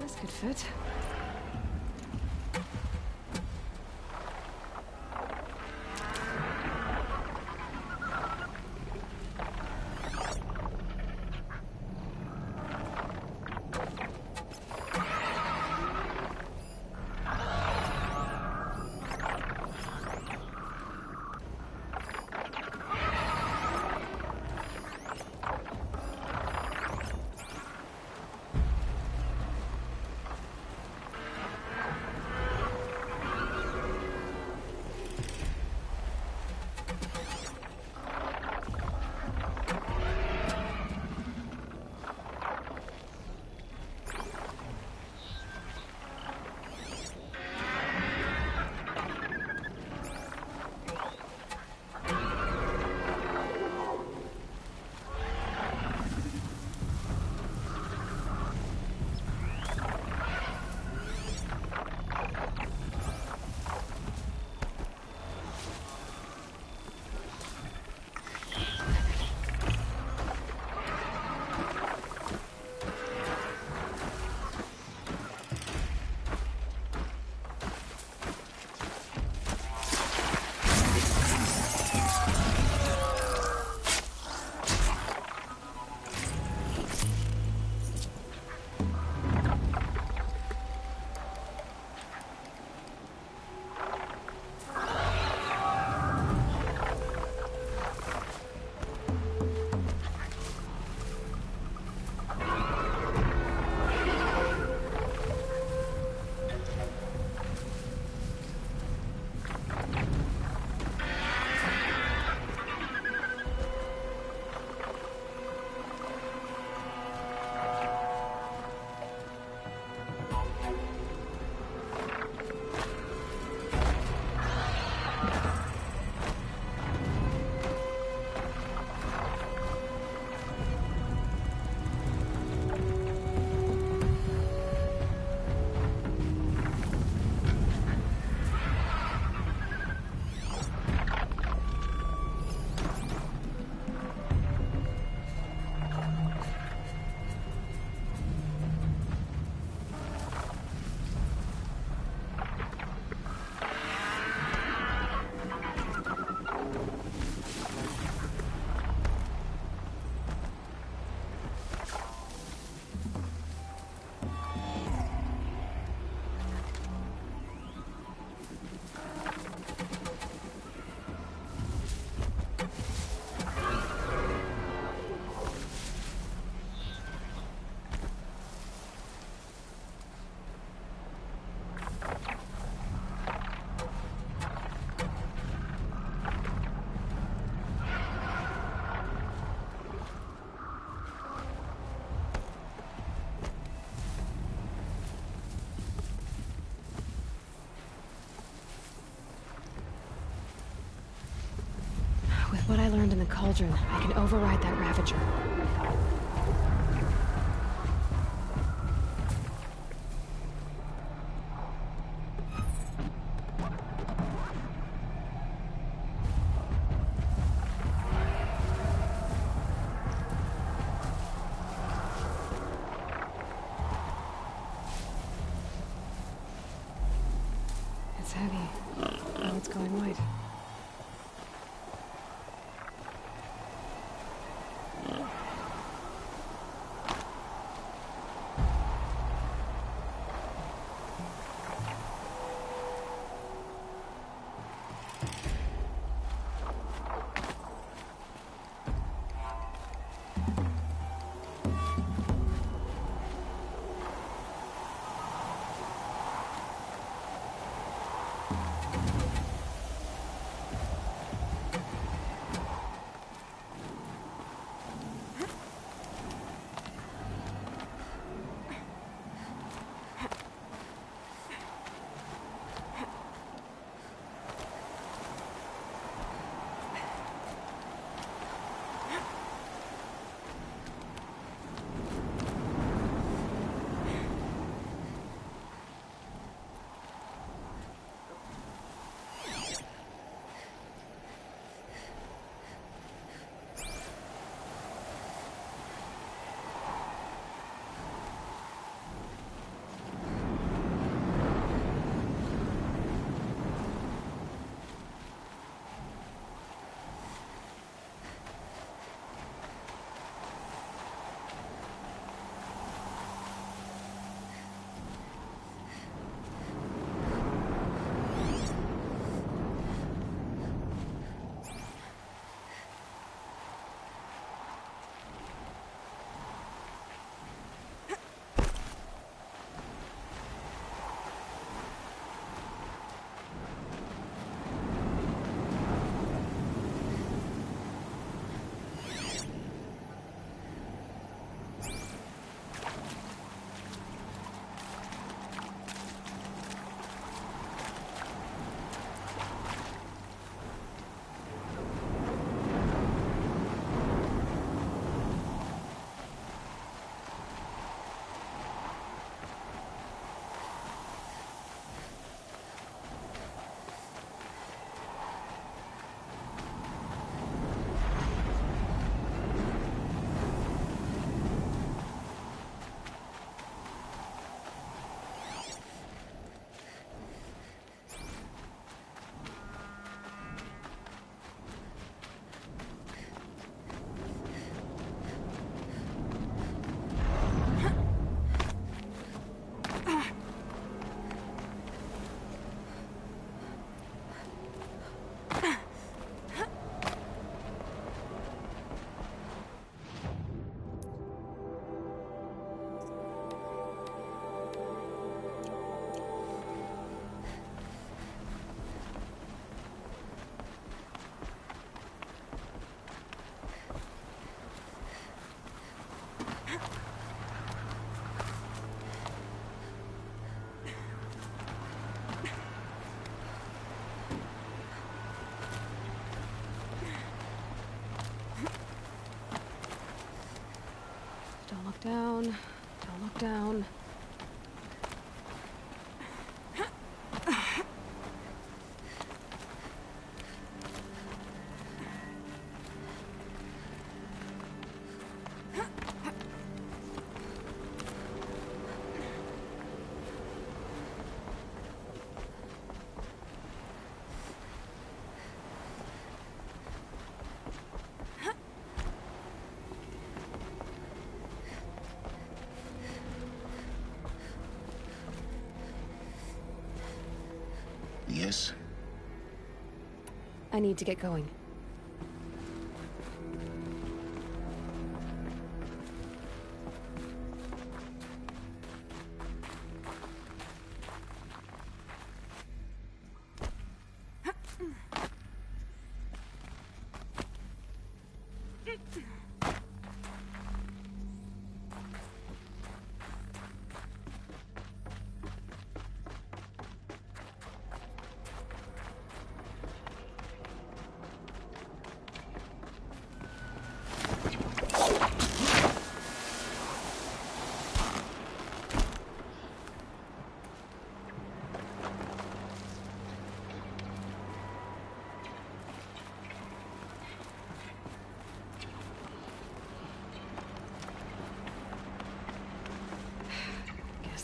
This could fit. With what I learned in the Cauldron, I can override that Ravager. It's heavy. Oh, it's going white. down. Don't look down. Yes? I need to get going.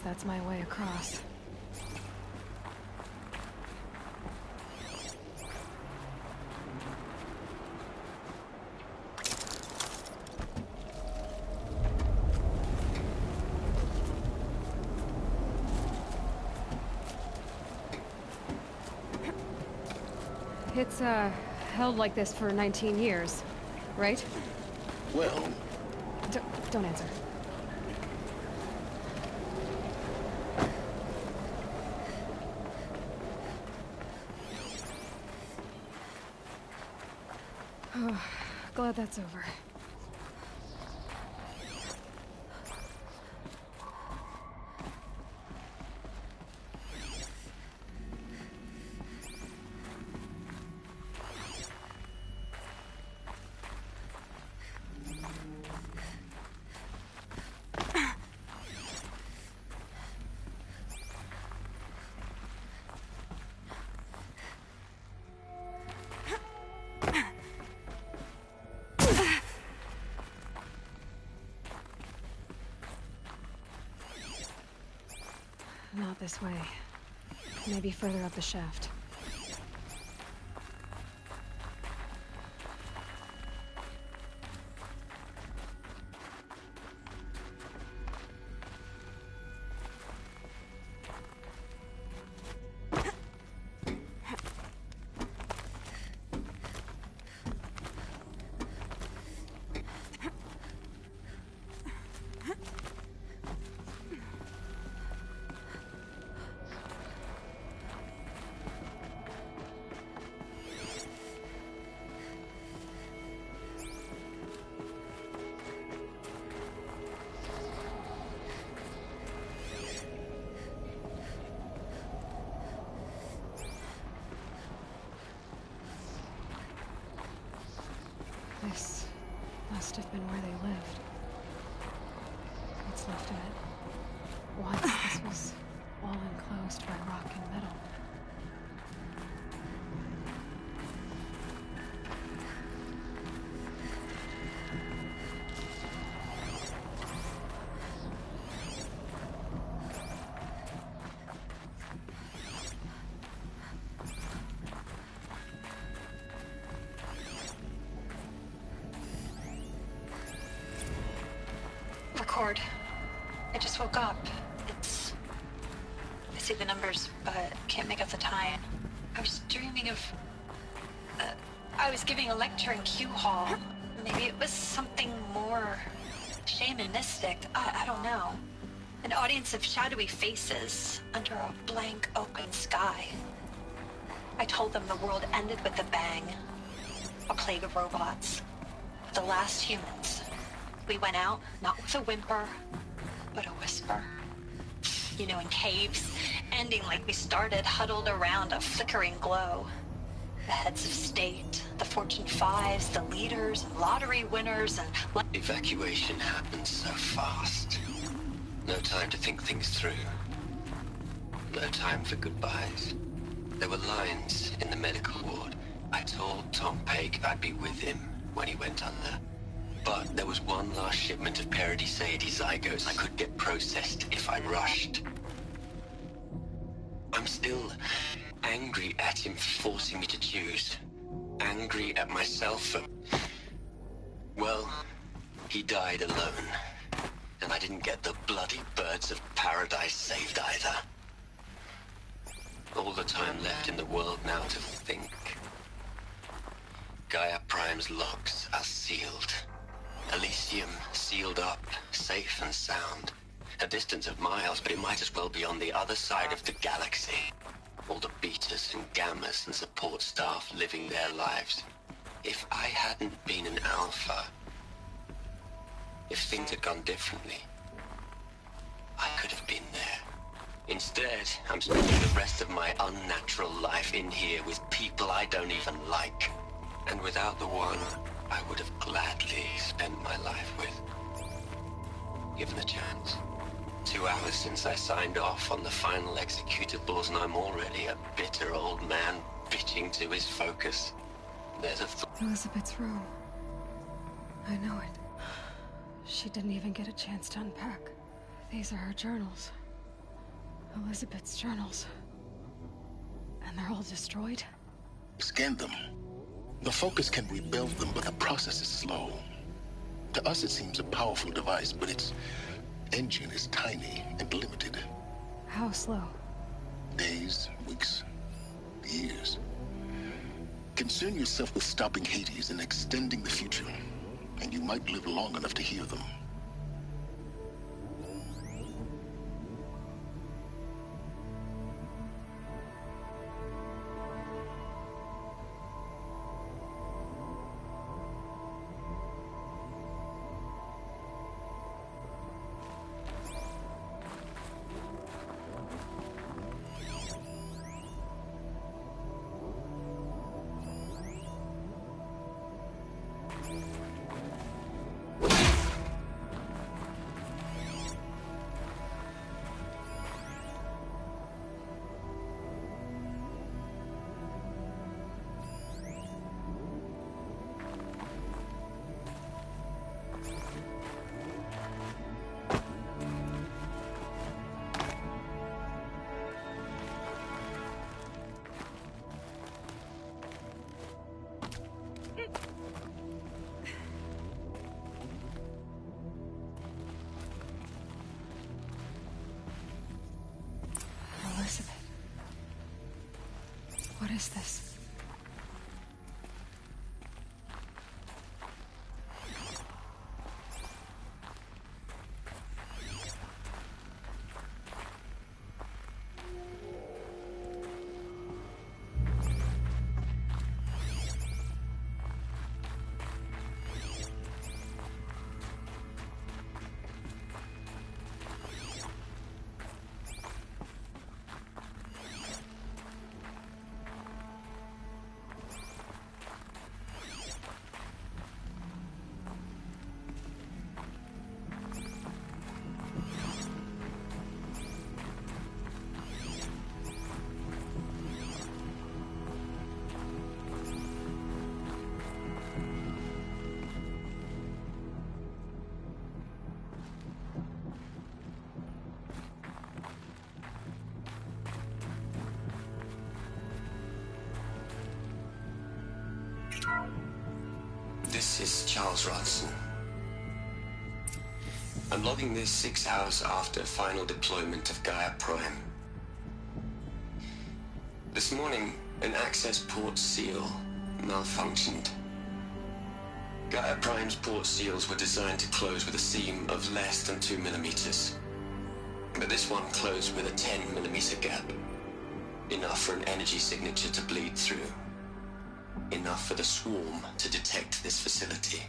That's my way across. It's, held like this for 19 years, right? Well... Don't answer. Glad that's over. Not this way. Maybe further up the shaft. This must have been where they lived. What's left of it. Once this was all enclosed by rock and metal. Record. I just woke up. I see the numbers, but can't make out the time. I was dreaming of... I was giving a lecture in Q Hall. Maybe it was something more shamanistic. I don't know. An audience of shadowy faces under a blank open sky. I told them the world ended with a bang. A plague of robots. The last humans. We went out, not with a whimper, but a whisper. You know, in caves, ending like we started, huddled around a flickering glow. The heads of state, the Fortune 5s, the leaders, and lottery winners, and... Evacuation happens so fast. No time to think things through. No time for goodbyes. There were lines in the medical ward. I told Tom Pake I'd be with him when he went under. But there was one last shipment of Paradiseidae zygotes I could get processed if I rushed. I'm still angry at him for forcing me to choose. Angry at myself for... Well, he died alone. And I didn't get the bloody birds of paradise saved either. All the time left in the world now to think. Gaia Prime's locks are sealed. Elysium sealed up, safe and sound. A distance of miles, but it might as well be on the other side of the galaxy. All the betas and gammas and support staff living their lives. If I hadn't been an alpha, if things had gone differently, I could have been there. Instead, I'm spending the rest of my unnatural life in here with people I don't even like. And without the one I would have gladly spent my life with. Given a chance. 2 hours since I signed off on the final executables, and I'm already a bitter old man bitching to his focus. There's a Elizabeth's room. I know it. She didn't even get a chance to unpack. These are her journals. Elizabeth's journals. And they're all destroyed? Scan them. The Focus can rebuild them, but the process is slow. To us, it seems a powerful device, but its engine is tiny and limited. How slow? Days, weeks, years. Concern yourself with stopping Hades and extending the future, and you might live long enough to hear them. Elizabeth. What is this? This is Charles Rodson. I'm logging this 6 hours after final deployment of Gaia Prime. This morning, an access port seal malfunctioned. Gaia Prime's port seals were designed to close with a seam of less than 2 millimeters. But this one closed with a 10 millimeter gap. Enough for an energy signature to bleed through. Enough for the swarm to detect this facility.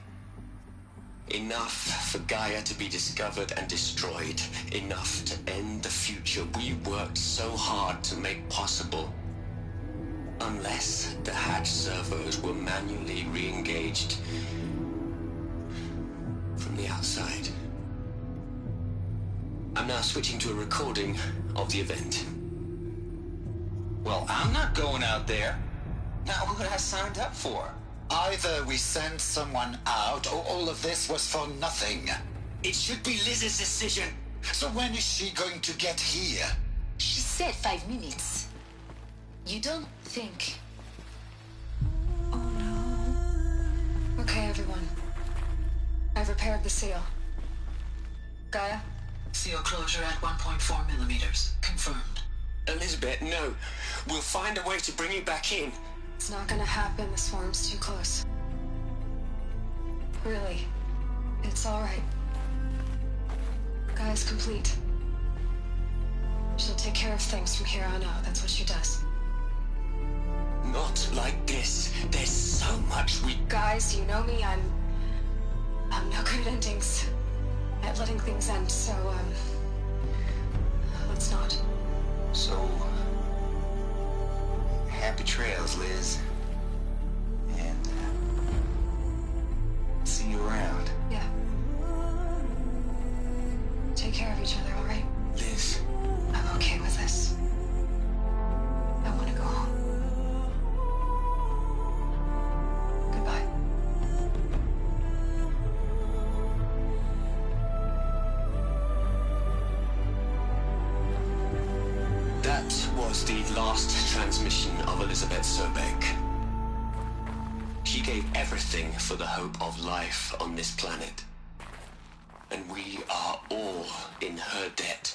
Enough for Gaia to be discovered and destroyed. Enough to end the future we worked so hard to make possible. Unless the hatch servos were manually re-engaged from the outside. I'm now switching to a recording of the event. Well, I'm not going out there. Not what I signed up for. Either we send someone out, or all of this was for nothing. It should be Liz's decision. So when is she going to get here? She said 5 minutes. You don't think... Oh no. Okay, everyone. I've repaired the seal. Gaia? Seal closure at 1.4 millimeters. Confirmed. Elizabeth, no. We'll find a way to bring you back in. It's not gonna happen. The swarm's too close. Really. It's alright. Gaia's complete. She'll take care of things from here on out. That's what she does. Not like this. There's so much we... Guys, you know me. I'm no good at endings. At letting things end, so, let's not. So... happy trails, Liz. And, see you around. Yeah. Take care of each other, alright? Liz. I'm okay with this. I want to go home. Goodbye. That was the last transmission of Elizabeth Sobek. She gave everything for the hope of life on this planet. And we are all in her debt.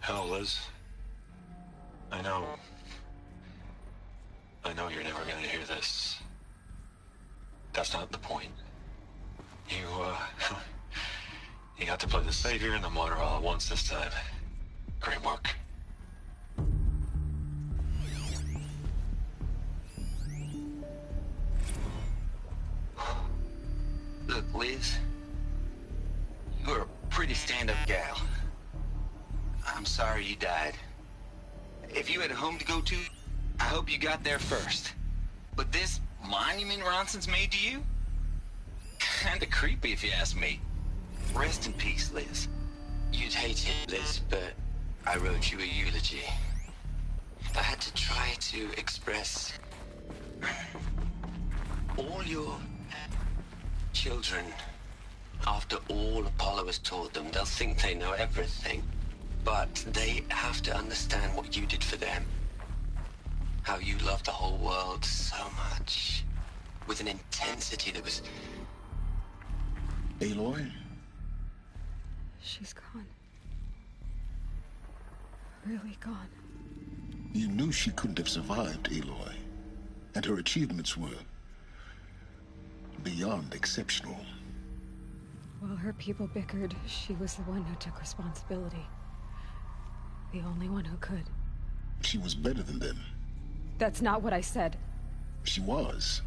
Hell, Liz. I know you're never gonna hear this. That's not the point. You got to play the savior and the martyr all at once this time. Great work. Look, Liz. You're a pretty stand-up gal. I'm sorry you died. If you had a home to go to, I hope you got there first. But this monument Ronson's made to you? Kinda creepy if you ask me. Rest in peace, Liz. You'd hate it, Liz, but I wrote you a eulogy. I had to try to express all your children. After all Apollo has taught them, they'll think they know everything. But they have to understand what you did for them. How you loved the whole world so much. With an intensity that was... Aloy? She's gone. Really gone. You knew she couldn't have survived, Aloy. And her achievements were... beyond exceptional. While her people bickered, she was the one who took responsibility. The only one who could. She was better than them. That's not what I said. She was.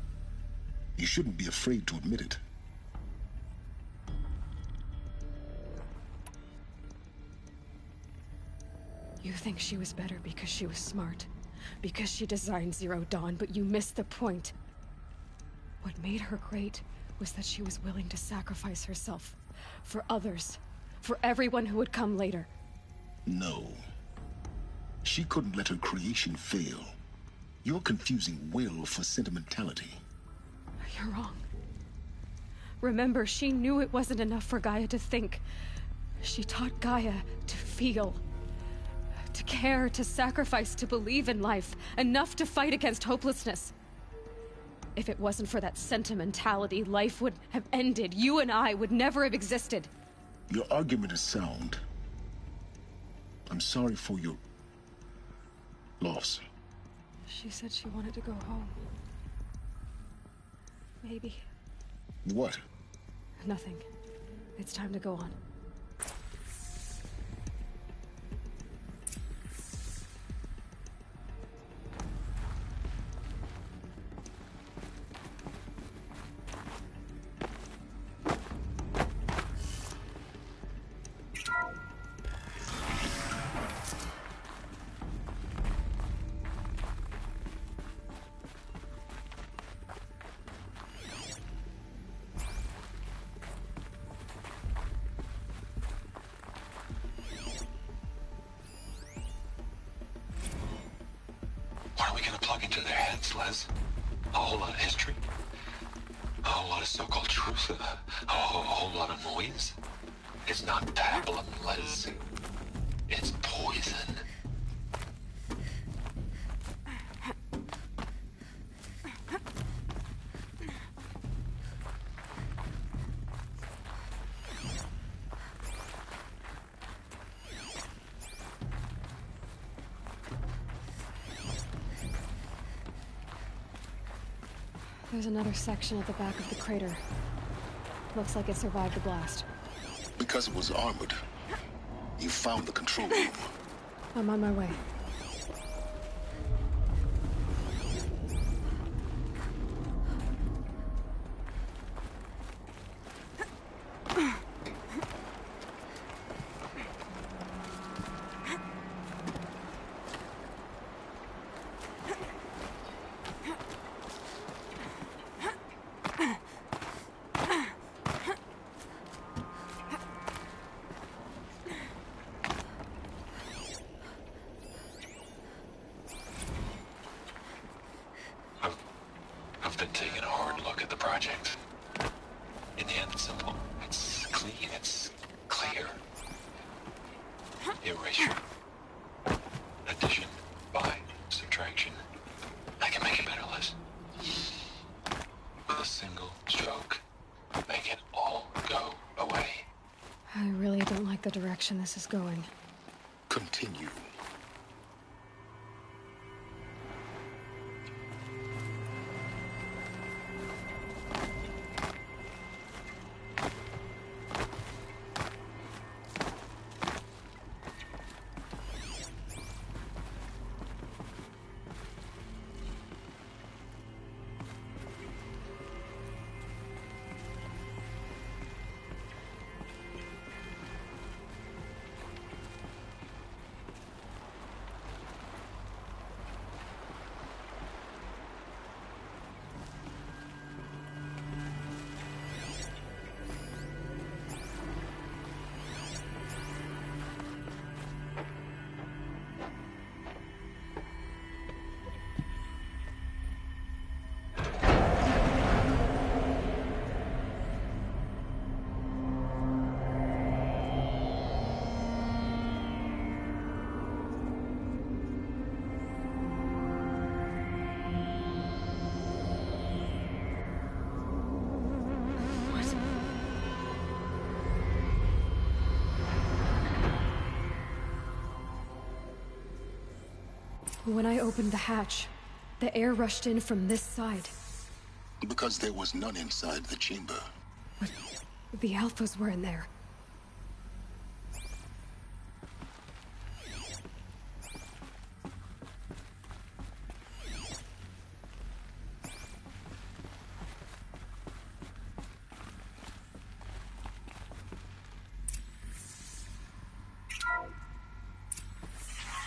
You shouldn't be afraid to admit it. You think she was better because she was smart. Because she designed Zero Dawn, but you missed the point. What made her great was that she was willing to sacrifice herself. For others. For everyone who would come later. No. She couldn't let her creation fail. You're confusing will for sentimentality. You're wrong. Remember, she knew it wasn't enough for Gaia to think. She taught Gaia to feel. To care, to sacrifice, to believe in life. Enough to fight against hopelessness. If it wasn't for that sentimentality, life would have ended. You and I would never have existed. Your argument is sound. I'm sorry for your... loss. She said she wanted to go home. Maybe. What? Nothing. It's time to go on. plug into their heads, Les. A whole lot of history. A whole lot of so-called truth. A whole lot of noise. It's not pablum, Les. It's poison. There's another section at the back of the crater. Looks like it survived the blast. Because it was armored. You found the control room. I'm on my way. I've been taking a hard look at the project. In the end, it's simple. It's clean. It's clear. Erasure. Addition. By. Subtraction. I can make it better, Liz. With a single stroke. Make it all go away. I really don't like the direction this is going. Continue. When I opened the hatch, the air rushed in from this side. Because there was none inside the chamber. But the Alphas were in there.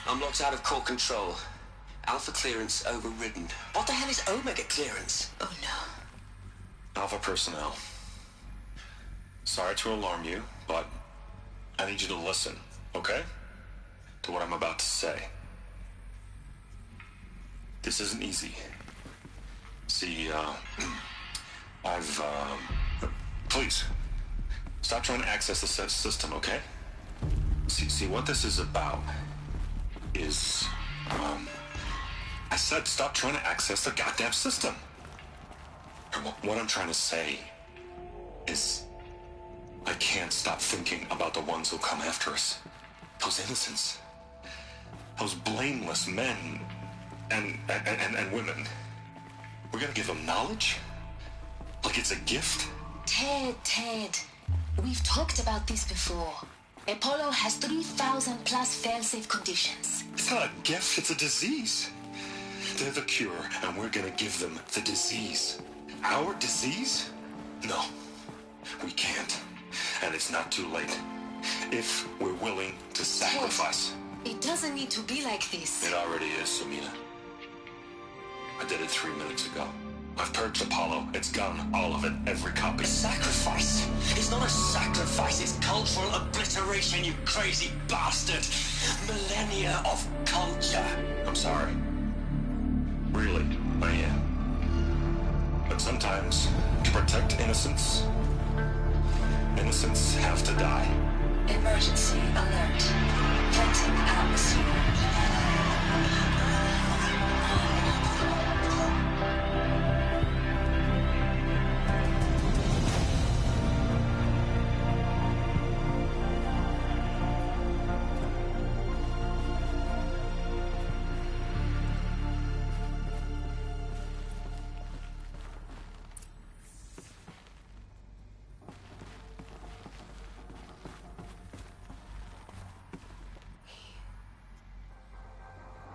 I'm locked out of core control. Alpha clearance overridden. What the hell is Omega clearance? Oh no. Alpha personnel. Sorry to alarm you, but I need you to listen, okay? To what I'm about to say. This isn't easy. See, please, stop trying to access the system, okay? See, what this is about is, I said stop trying to access the goddamn system. What I'm trying to say is I can't stop thinking about the ones who'll come after us. Those innocents. Those blameless men and women. We're gonna give them knowledge? Like it's a gift? Ted, we've talked about this before. Apollo has 3,000 plus fail-safe conditions. It's not a gift, it's a disease. They're the cure, and we're gonna give them the disease. Our disease? No, we can't. And it's not too late. If we're willing to sacrifice. Ted, it doesn't need to be like this. It already is, Samina. I did it 3 minutes ago. I've purged Apollo. It's gone. All of it. Every copy. Sacrifice? It's not a sacrifice. It's cultural obliteration, you crazy bastard. Millennia of culture. I'm sorry. We're words. To protect innocents, innocents have to die. Emergency alert. Venting atmosphere.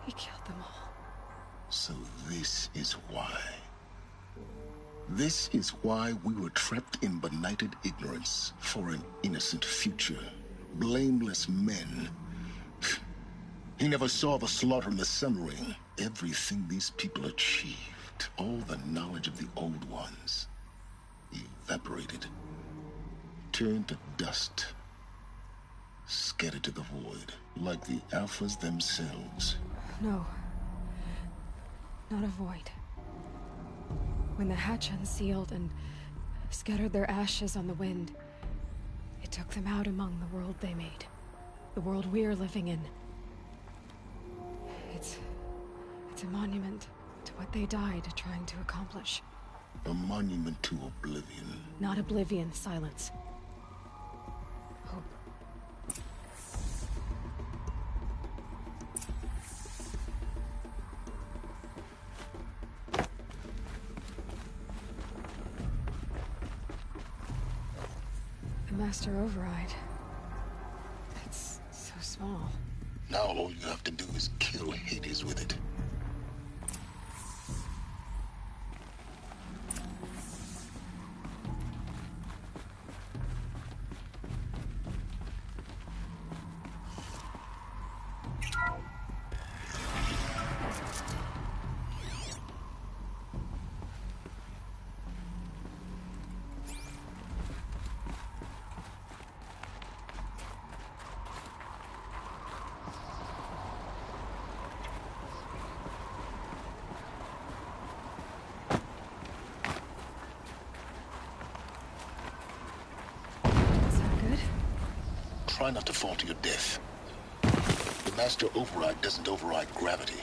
He killed them all. So this is why. This is why we were trapped in benighted ignorance for an innocent future. Blameless men. He never saw the slaughter in the Sun Ring. Everything these people achieved, all the knowledge of the old ones, evaporated, turned to dust, scattered to the void, like the Alphas themselves. No. Not a void. When the hatch unsealed and scattered their ashes on the wind, it took them out among the world they made. The world we're living in. It's a monument to what they died trying to accomplish. A monument to oblivion. Not oblivion, Silence. Hope. The Master Override. It's so small. Now all you have to do is kill Hades with it. Try not to fall to your death. The Master Override doesn't override gravity.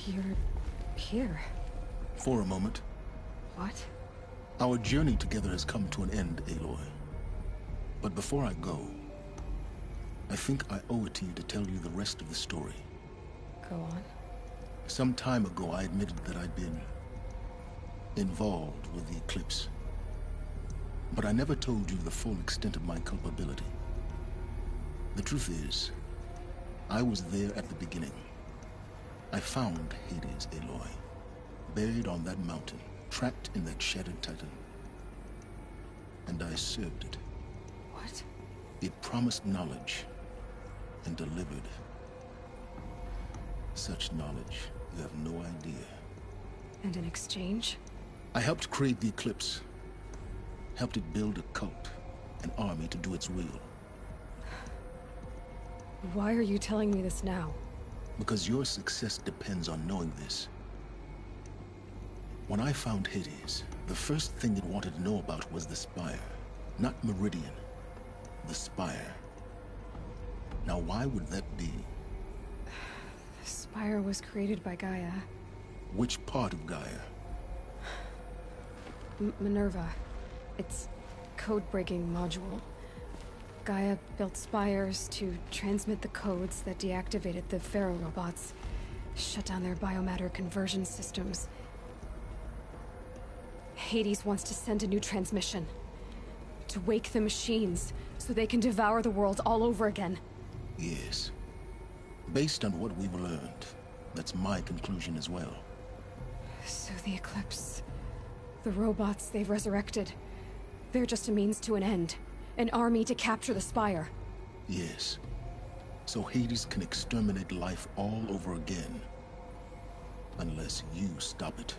You're here. For a moment. What? Our journey together has come to an end, Aloy. But before I go, I think I owe it to you to tell you the rest of the story. Go on. Some time ago, I admitted that I'd been involved with the Eclipse. But I never told you the full extent of my culpability. The truth is, I was there at the beginning. I found Hades, Aloy, buried on that mountain, trapped in that shattered Titan. And I served it. What? It promised knowledge and delivered. Such knowledge, you have no idea. And in exchange? I helped create the Eclipse. Helped it build a cult, an army to do its will. Why are you telling me this now? Because your success depends on knowing this. When I found Hades, the first thing it wanted to know about was the Spire. Not Meridian. The Spire. Now why would that be? The Spire was created by Gaia. Which part of Gaia? Minerva. Its code-breaking module. Gaia built spires to transmit the codes that deactivated the Pharaoh robots, shut down their biomatter conversion systems. Hades wants to send a new transmission. To wake the machines, so they can devour the world all over again. Yes. Based on what we've learned, that's my conclusion as well. So the Eclipse... the robots they've resurrected... they're just a means to an end. An army to capture the Spire. Yes. So Hades can exterminate life all over again. Unless you stop it.